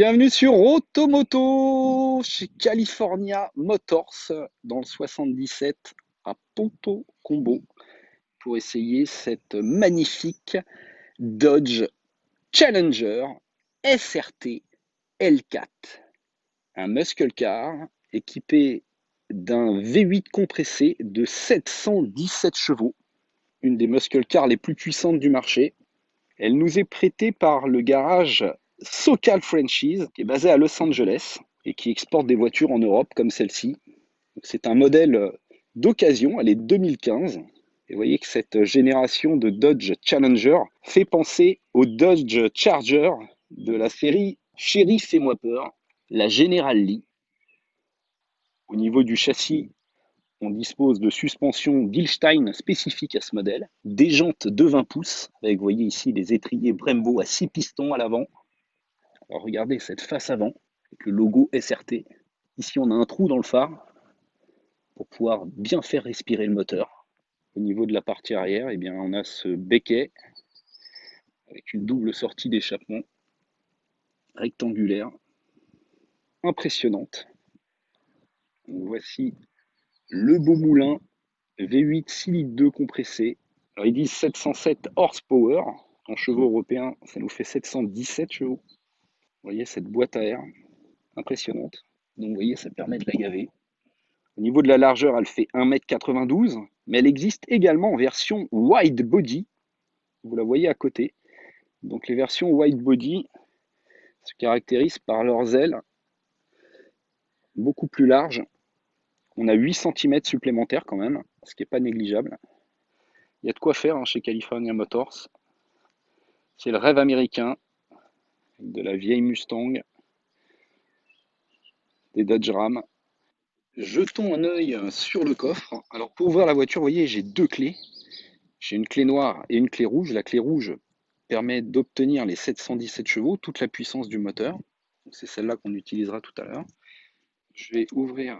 Bienvenue sur Automoto chez California Motors dans le 77 à Ponto Combo pour essayer cette magnifique Dodge Challenger SRT L4. Un muscle car équipé d'un V8 compressé de 717 chevaux, une des muscle cars les plus puissantes du marché. Elle nous est prêtée par le garage SoCal Franchise, qui est basé à Los Angeles et qui exporte des voitures en Europe comme celle-ci. C'est un modèle d'occasion, elle est 2015. Et vous voyez que cette génération de Dodge Challenger fait penser au Dodge Charger de la série Chérie, fais-moi peur, la General Lee. Au niveau du châssis, on dispose de suspensions Bilstein spécifiques à ce modèle, des jantes de 20 pouces, avec, vous voyez ici, les étriers Brembo à 6 pistons à l'avant. Alors regardez cette face avant, avec le logo SRT. Ici, on a un trou dans le phare pour pouvoir bien faire respirer le moteur. Au niveau de la partie arrière, eh bien, on a ce becquet avec une double sortie d'échappement rectangulaire, impressionnante. Donc, voici le beau moulin V8 6 litres 2 compressé. Alors ils disent 707 horsepower. En chevaux européens, ça nous fait 717 chevaux. Vous voyez cette boîte à air, impressionnante. Donc vous voyez, ça permet de la gaver. Au niveau de la largeur, elle fait 1,92 m, mais elle existe également en version wide body. Vous la voyez à côté. Donc les versions wide body se caractérisent par leurs ailes beaucoup plus larges. On a 8 cm supplémentaires quand même, ce qui n'est pas négligeable. Il y a de quoi faire chez California Motors. C'est le rêve américain de la vieille Mustang, des Dodge Ram. Jetons un œil sur le coffre. Alors pour ouvrir la voiture, vous voyez, j'ai deux clés. J'ai une clé noire et une clé rouge. La clé rouge permet d'obtenir les 717 chevaux, toute la puissance du moteur. C'est celle-là qu'on utilisera tout à l'heure. Je vais ouvrir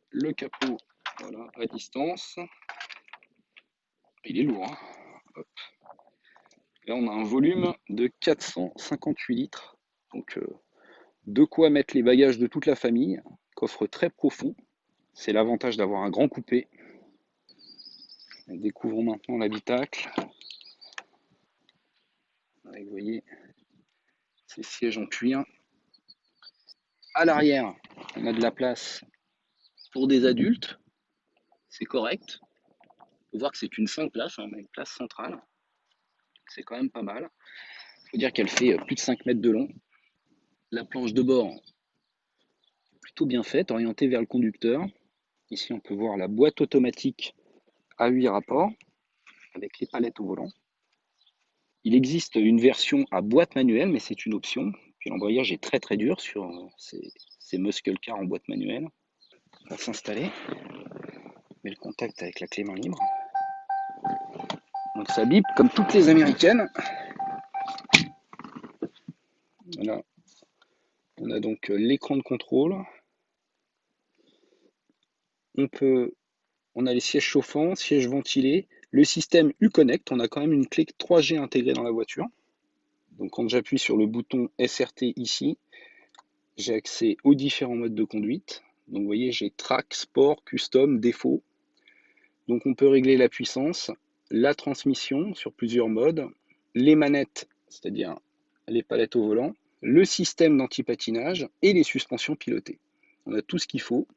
le capot, voilà, à distance. Il est lourd, hein. Hop. Là, on a un volume de 458 litres. Donc, de quoi mettre les bagages de toute la famille. Coffre très profond. C'est l'avantage d'avoir un grand coupé. Découvrons maintenant l'habitacle. Vous voyez, ces sièges en cuir. À l'arrière, on a de la place pour des adultes. C'est correct. Il faut voir que c'est une 5 places, on a une place centrale. C'est quand même pas mal. Il faut dire qu'elle fait plus de 5 mètres de long. La planche de bord est plutôt bien faite, orientée vers le conducteur. Ici, on peut voir la boîte automatique à 8 rapports avec les palettes au volant. Il existe une version à boîte manuelle, mais c'est une option. Puis l'embrayage est très très dur sur ces muscle cars en boîte manuelle. On va s'installer. On met le contact avec la clé main libre. Donc ça bip comme toutes les américaines. Voilà. On a donc l'écran de contrôle. On a les sièges chauffants, sièges ventilés. Le système Uconnect, on a quand même une clé 3G intégrée dans la voiture. Donc quand j'appuie sur le bouton SRT ici, j'ai accès aux différents modes de conduite. Donc vous voyez, j'ai Track, Sport, Custom, Défaut. Donc on peut régler la puissance, la transmission sur plusieurs modes, les manettes, c'est-à-dire les palettes au volant, le système d'anti-patinage et les suspensions pilotées. On a tout ce qu'il faut.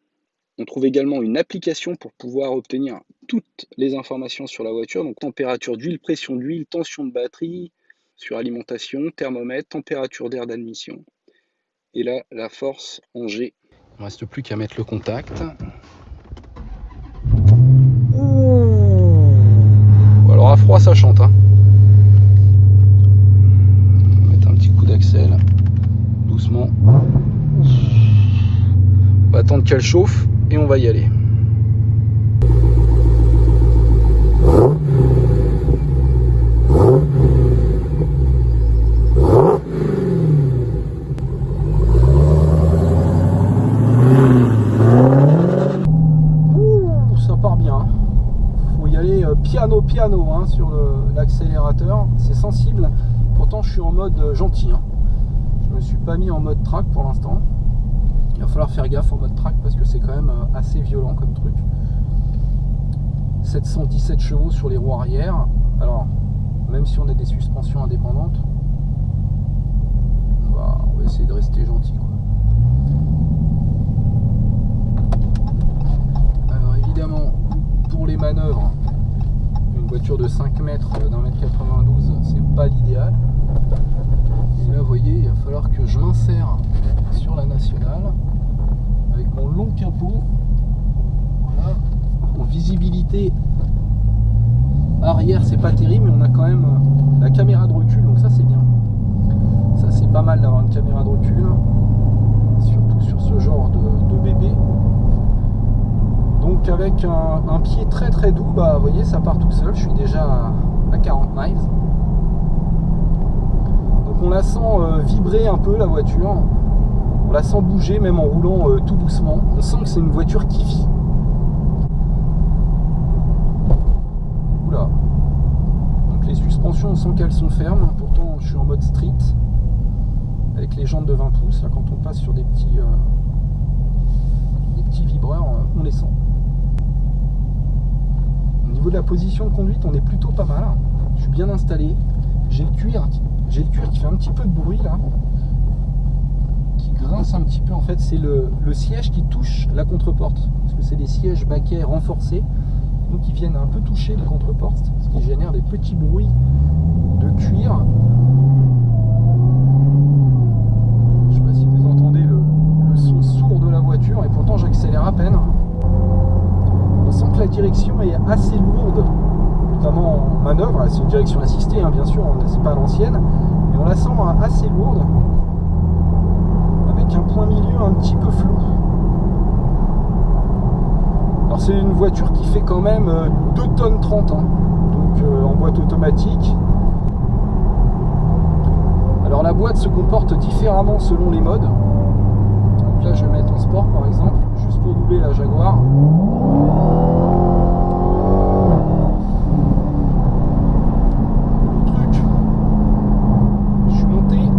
On trouve également une application pour pouvoir obtenir toutes les informations sur la voiture, donc température d'huile, pression d'huile, tension de batterie, suralimentation, thermomètre, température d'air d'admission. Et là, la force en G. Il ne reste plus qu'à mettre le contact. Alors à froid ça chante, hein. On va mettre un petit coup d'accel, doucement. On va attendre qu'elle chauffe et on va y aller. Ça part bien. Faut y aller piano hein, sur l'accélérateur. C'est sensible. Pourtant je suis en mode gentil. Hein. Je Je me suis pas mis en mode track pour l'instant. Il va falloir faire gaffe en mode track parce que c'est quand même assez violent comme truc. 717 chevaux sur les roues arrière. Alors, même si on a des suspensions indépendantes, on va essayer de rester gentil, quoi. Alors évidemment, pour les manœuvres, une voiture de 5 mètres d'un mètre 92, c'est pas l'idéal. Et là, vous voyez, il va falloir que je m'insère sur la nationale avec mon long capot. Voilà. En visibilité arrière, c'est pas terrible, mais on a quand même la caméra de recul, donc ça c'est bien. Ça c'est pas mal d'avoir une caméra de recul, surtout sur ce genre de bébé. Donc avec un pied très très doux, bah vous voyez, ça part tout seul. Je suis déjà à 40 miles. Donc on la sent vibrer un peu la voiture. On la sent bouger même en roulant tout doucement. On sent que c'est une voiture qui vit. Oula. Donc les suspensions, on sent qu'elles sont fermes. Pourtant je suis en mode street. Avec les jantes de 20 pouces. Là, quand on passe sur des petits vibreurs, on les sent. Au niveau de la position de conduite, on est plutôt pas mal. Je suis bien installé. J'ai le cuir qui fait un petit peu de bruit là, qui grince un petit peu. En fait, c'est le siège qui touche la contreporte, parce que c'est des sièges baquets renforcés, donc ils viennent un peu toucher les contreportes, ce qui génère des petits bruits de cuir. Je sais pas si vous entendez le son sourd de la voiture, et pourtant j'accélère à peine. On sent que la direction est assez lourde, notamment en manœuvre. C'est une direction assistée, hein, bien sûr, c'est pas à l'ancienne, mais on la sent assez lourde, avec un point milieu un petit peu flou. Alors c'est une voiture qui fait quand même 2 tonnes 30, hein, donc en boîte automatique. Alors la boîte se comporte différemment selon les modes. Donc là je vais mettre en sport par exemple, juste pour doubler la Jaguar.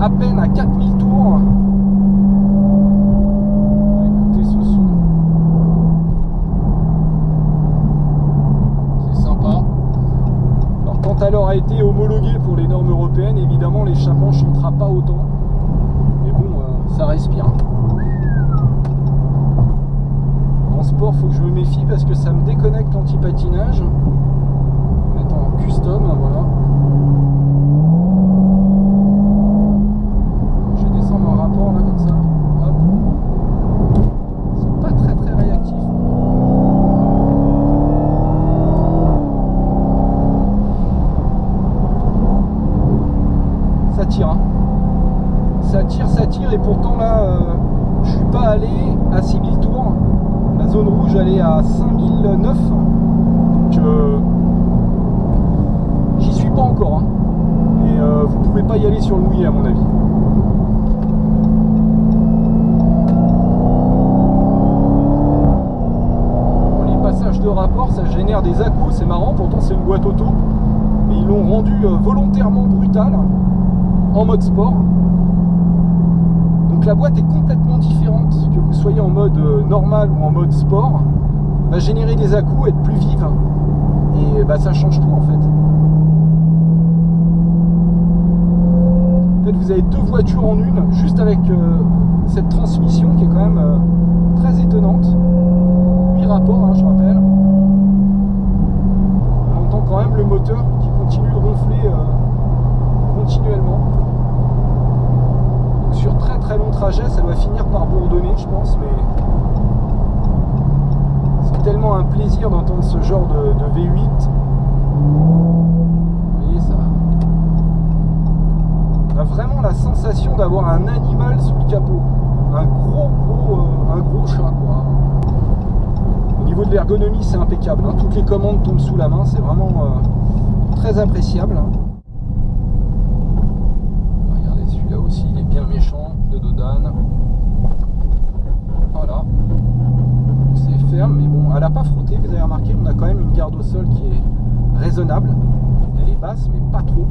À peine à 4000 tours. Écoutez ce son. C'est sympa. Alors quand elle aura été homologuée pour les normes européennes, évidemment l'échappement ne chantera pas autant. Mais bon, ça respire. En sport, faut que je me méfie parce que ça me déconnecte l'anti-patinage. Mettre en custom, voilà. Là comme ça, hop. C'est pas très très réactif. Ça tire, hein. Ça tire et pourtant là je suis pas allé à 6000 tours. La zone rouge elle est à 5009. Donc j'y suis pas encore, hein. Et vous pouvez pas y aller sur le mouillé à mon avis. De rapport, ça génère des à-coups, c'est marrant, pourtant c'est une boîte auto, mais ils l'ont rendu volontairement brutal en mode sport. Donc la boîte est complètement différente, que vous soyez en mode normal ou en mode sport, va générer des à-coups, être plus vive, et bah, ça change tout en fait. En fait, vous avez 2 voitures en une, juste avec cette transmission qui est quand même très étonnante. 8 rapports, hein, je rappelle. On entend quand même le moteur qui continue de ronfler continuellement. Donc sur très très long trajet, ça doit finir par bourdonner, je pense, mais c'est tellement un plaisir d'entendre ce genre de V8. Vous voyez, ça on a vraiment la sensation d'avoir un animal sous le capot, un gros chat, quoi. Au niveau de l'ergonomie, c'est impeccable, hein. Toutes les commandes tombent sous la main, c'est vraiment très appréciable, hein. Regardez, celui-là aussi, il est bien méchant, de Dodane. Voilà. C'est ferme, mais bon, elle n'a pas frotté, vous avez remarqué, on a quand même une garde au sol qui est raisonnable. Elle est basse, mais pas trop.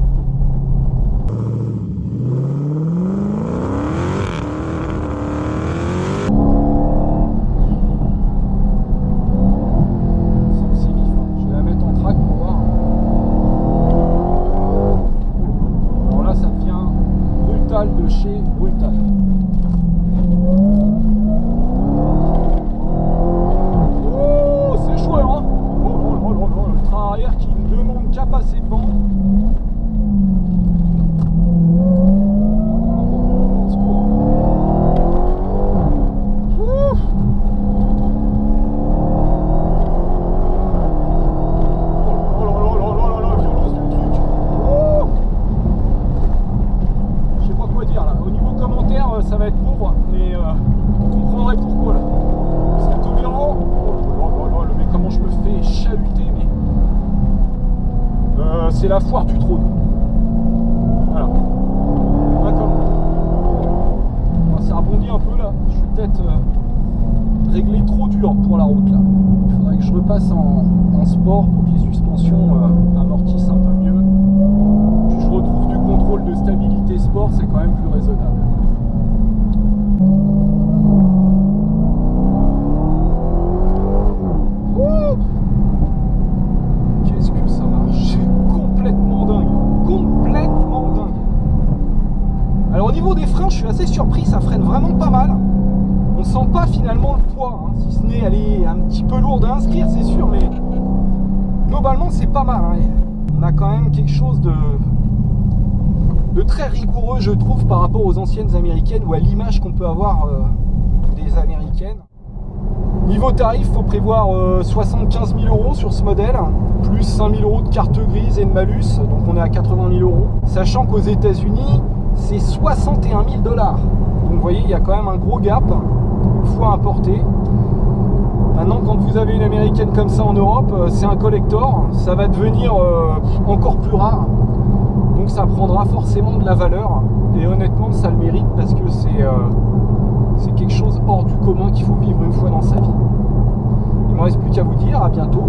c'est la foire du trône. Voilà. D'accord. Ça rebondit un peu là. Je suis peut-être réglé trop dur pour la route là. Il faudrait que je repasse en sport pour que les suspensions amortissent un peu mieux. Puis je retrouve du contrôle de stabilité sport, c'est quand même plus raisonnable. Qu'est-ce que ça marche? C'est complètement dingue. Complètement dingue. Alors au niveau des freins, je suis assez surpris, ça freine vraiment pas mal. On sent pas finalement le poids, hein, si ce n'est aller un petit peu lourde à inscrire, c'est sûr, mais globalement c'est pas mal. Hein. On a quand même quelque chose de très rigoureux, je trouve, par rapport aux anciennes américaines ou à l'image qu'on peut avoir des américaines. Niveau tarif, il faut prévoir 75 000 € sur ce modèle, plus 5 000 € de carte grise et de malus, donc on est à 80 000 €. Sachant qu'aux États-Unis, c'est 61 000 $. Donc vous voyez, il y a quand même un gros gap, une fois importé. Maintenant, quand vous avez une américaine comme ça en Europe, c'est un collector, ça va devenir encore plus rare. Donc ça prendra forcément de la valeur. Et honnêtement, ça le mérite parce que c'est quelque chose hors du commun qu'il faut vivre une fois dans sa vie. Il ne me reste plus qu'à vous dire à bientôt